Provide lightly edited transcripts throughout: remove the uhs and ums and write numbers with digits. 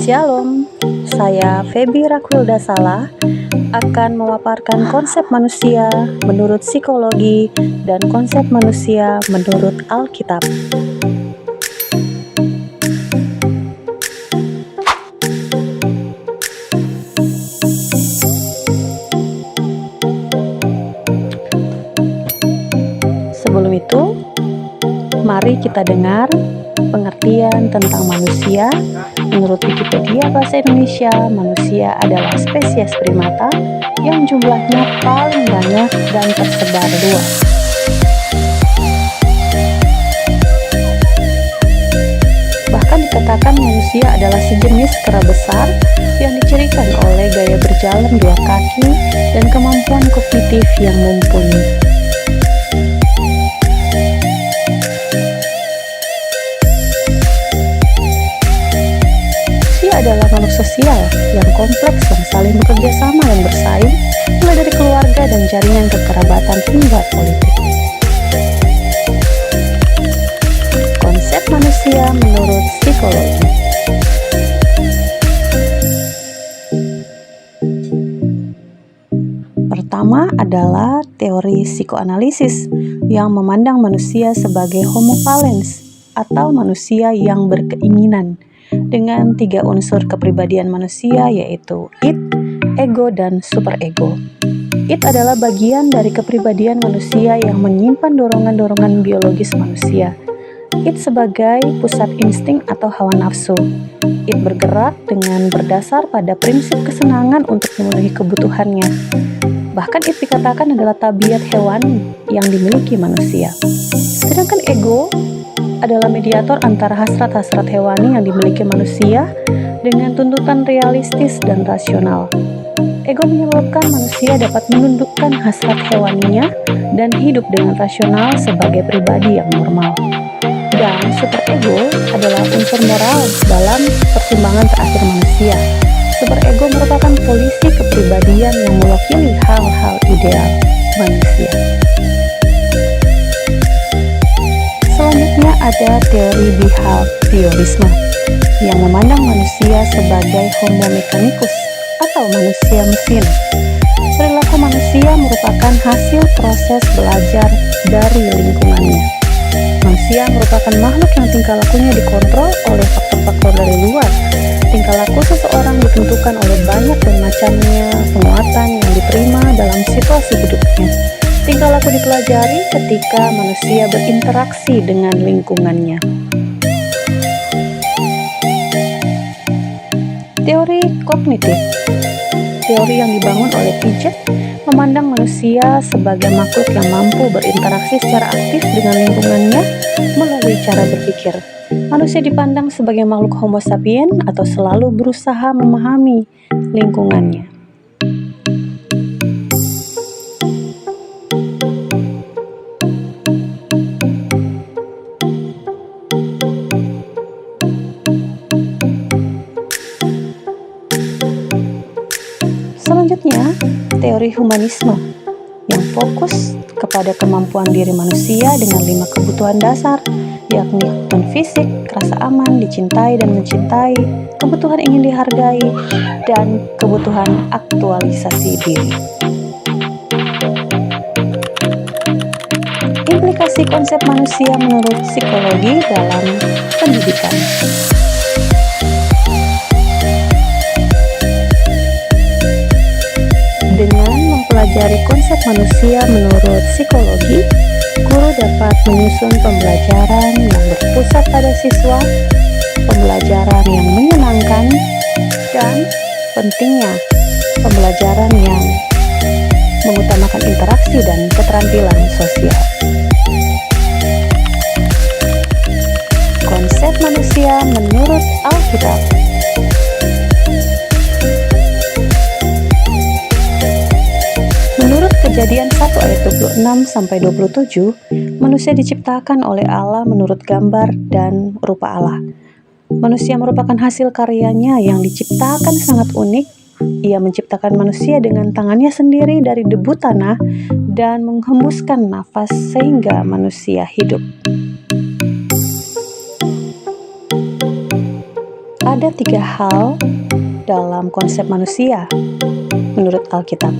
Shalom, saya Feby Rakulda Salah akan memaparkan konsep manusia menurut psikologi dan konsep manusia menurut Alkitab. Sebelum itu, mari kita dengar pengertian tentang manusia. Menurut Wikipedia Bahasa Indonesia, manusia adalah spesies primata yang jumlahnya paling banyak dan tersebar luas. Bahkan dikatakan manusia adalah sejenis kera besar yang dicirikan oleh gaya berjalan dua kaki dan kemampuan kognitif yang mumpuni. Adalah makhluk sosial yang kompleks yang saling bekerja sama dan bersaing, mulai dari keluarga dan jaringan kekerabatan hingga politik. Konsep manusia menurut psikologi. Pertama adalah teori psikoanalisis yang memandang manusia sebagai homo valens atau manusia yang berkeinginan, dengan 3 unsur kepribadian manusia, yaitu id, ego, dan superego. Id adalah bagian dari kepribadian manusia yang menyimpan dorongan-dorongan biologis manusia. Id sebagai pusat insting atau hawa nafsu. Id bergerak dengan berdasar pada prinsip kesenangan untuk memenuhi kebutuhannya. Bahkan id dikatakan adalah tabiat hewani yang dimiliki manusia. Sedangkan ego adalah mediator antara hasrat-hasrat hewani yang dimiliki manusia dengan tuntutan realistis dan rasional. Ego menyebabkan manusia dapat menundukkan hasrat hewaninya dan hidup dengan rasional sebagai pribadi yang normal. Dan superego adalah unsur moral dalam pertimbangan terakhir manusia. Superego merupakan polisi kepribadian yang mewakili hal-hal ideal manusia. Selanjutnya ada teori behaviorisme yang memandang manusia sebagai homo mechanicus atau manusia mesin. Perilaku manusia merupakan hasil proses belajar dari lingkungannya. Manusia merupakan makhluk yang tingkah lakunya dikontrol oleh faktor-faktor dari luar. Tingkah laku seseorang ditentukan oleh banyak dan macamnya penguatan yang diterima dalam situasi hidupnya. Tingkah laku dipelajari ketika manusia berinteraksi dengan lingkungannya. Teori kognitif. Teori yang dibangun oleh Piaget memandang manusia sebagai makhluk yang mampu berinteraksi secara aktif dengan lingkungannya melalui cara berpikir. Manusia dipandang sebagai makhluk homo sapien atau selalu berusaha memahami lingkungannya. Selanjutnya, teori humanisme yang fokus kepada kemampuan diri manusia dengan 5 kebutuhan dasar, yakni kebutuhan fisik, rasa aman, dicintai dan mencintai, kebutuhan ingin dihargai, dan kebutuhan aktualisasi diri. Implikasi konsep manusia menurut psikologi dalam pendidikan. Dengan mempelajari konsep manusia menurut psikologi, guru dapat menyusun pembelajaran yang berpusat pada siswa, pembelajaran yang menyenangkan, dan pentingnya pembelajaran yang mengutamakan interaksi dan keterampilan sosial. Konsep manusia menurut Alkitab. Menurut Kejadian 1 ayat 26-27, manusia diciptakan oleh Allah menurut gambar dan rupa Allah. Manusia merupakan hasil karyanya yang diciptakan sangat unik. Ia menciptakan manusia dengan tangannya sendiri dari debu tanah dan menghembuskan nafas sehingga manusia hidup. Ada 3 hal dalam konsep manusia menurut Alkitab.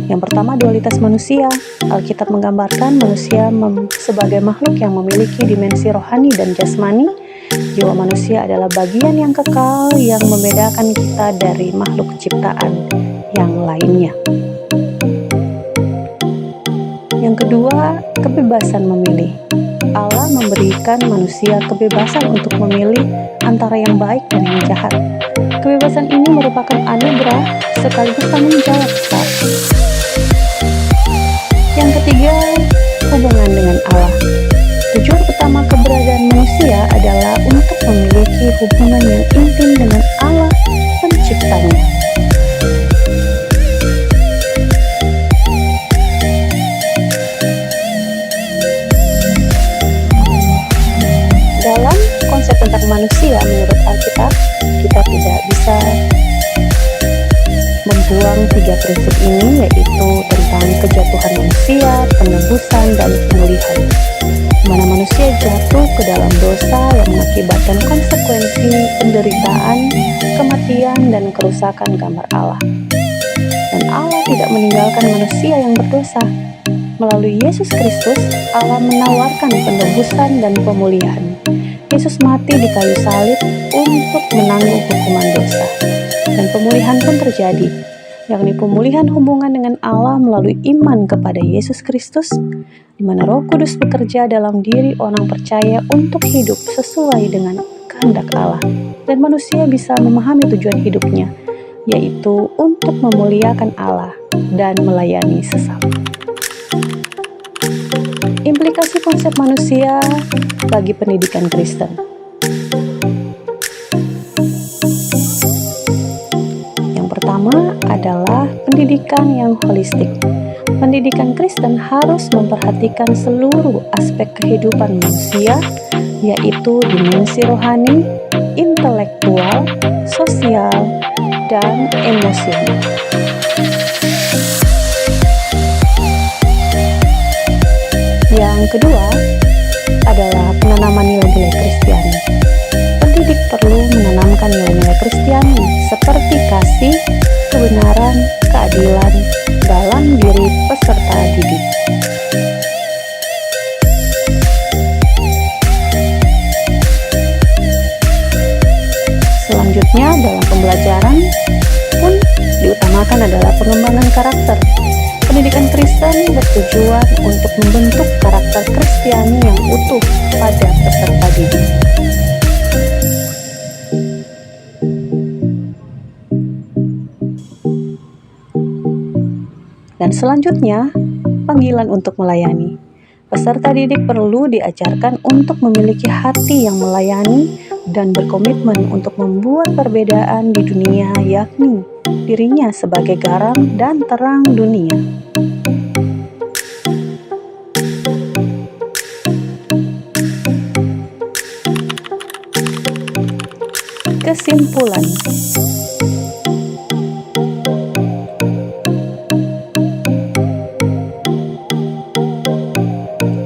Yang pertama, dualitas manusia. Alkitab menggambarkan manusia sebagai makhluk yang memiliki dimensi rohani dan jasmani. Jiwa manusia adalah bagian yang kekal yang membedakan kita dari makhluk ciptaan yang lainnya. Yang kedua, kebebasan memilih. Allah memberikan manusia kebebasan untuk memilih antara yang baik dan yang jahat. Kebebasan ini merupakan anugerah sekaligus tanggung jawab besar. Yang ketiga, hubungan dengan Allah. Tujuan utama keberadaan manusia adalah untuk memiliki hubungan yang intim dengan Allah penciptanya. Dalam konsep tentang manusia menurut Alkitab, kita tidak bisa membuang 3 prinsip ini, yaitu tentang kejatuhan manusia, penebusan, dan pemulihan. Di mana manusia jatuh ke dalam dosa yang mengakibatkan konsekuensi penderitaan, kematian, dan kerusakan gambar Allah. Dan Allah tidak meninggalkan manusia yang berdosa. Melalui Yesus Kristus, Allah menawarkan penebusan dan pemulihan. Yesus mati di kayu salib untuk menanggung hukuman dosa. Dan pemulihan pun terjadi, yakni pemulihan hubungan dengan Allah melalui iman kepada Yesus Kristus, di mana Roh Kudus bekerja dalam diri orang percaya untuk hidup sesuai dengan kehendak Allah. Dan manusia bisa memahami tujuan hidupnya, yaitu untuk memuliakan Allah dan melayani sesama. Implikasi konsep manusia bagi pendidikan Kristen. Yang pertama adalah pendidikan yang holistik. Pendidikan Kristen harus memperhatikan seluruh aspek kehidupan manusia, yaitu dimensi rohani, intelektual, sosial, dan emosional. Yang kedua adalah penanaman nilai-nilai Kristiani. Pendidik perlu menanamkan nilai-nilai Kristiani seperti kasih, kebenaran, keadilan dalam diri peserta didik. Selanjutnya, dalam pembelajaran pun diutamakan adalah pengembangan karakter. Pendidikan Kristen bertujuan untuk membentuk karakter Kristiani yang utuh pada peserta didik. Dan selanjutnya, panggilan untuk melayani. Peserta didik perlu diajarkan untuk memiliki hati yang melayani dan berkomitmen untuk membuat perbedaan di dunia, yakni dirinya sebagai garam dan terang dunia. Kesimpulan.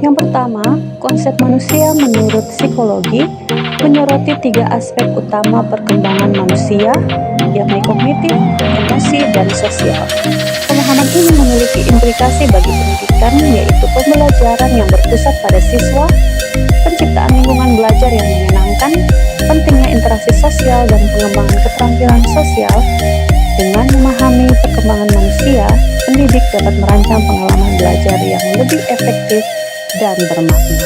Yang pertama, konsep manusia menurut psikologi menyoroti 3 aspek utama perkembangan manusia, yakni kognitif, emosi, dan sosial. Pemahaman ini memiliki implikasi bagi pendidikan, yaitu pembelajaran yang berpusat pada siswa, penciptaan lingkungan belajar yang menyenangkan, pentingnya interaksi sosial dan pengembangan keterampilan sosial. Dengan memahami perkembangan manusia, pendidik dapat merancang pengalaman belajar yang lebih efektif dan bermakna.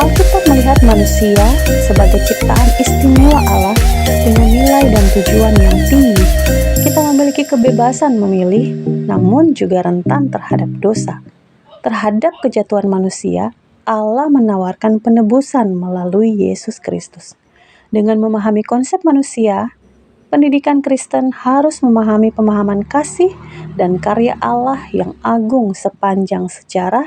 Alkitab melihat manusia sebagai ciptaan istimewa Allah dengan nilai dan tujuan yang tinggi. Kita memiliki kebebasan memilih, namun juga rentan terhadap dosa. Terhadap kejatuhan manusia, Allah menawarkan penebusan melalui Yesus Kristus. Dengan memahami konsep manusia, pendidikan Kristen harus memahami pemahaman kasih dan karya Allah yang agung sepanjang sejarah,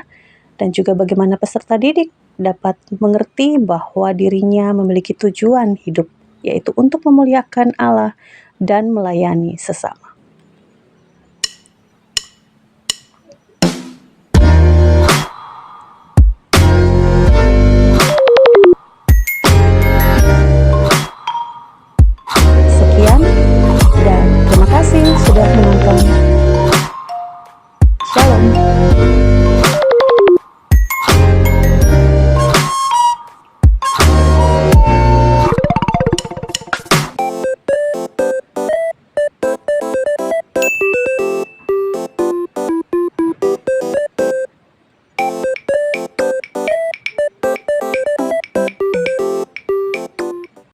dan juga bagaimana peserta didik dapat mengerti bahwa dirinya memiliki tujuan hidup, yaitu untuk memuliakan Allah dan melayani sesama.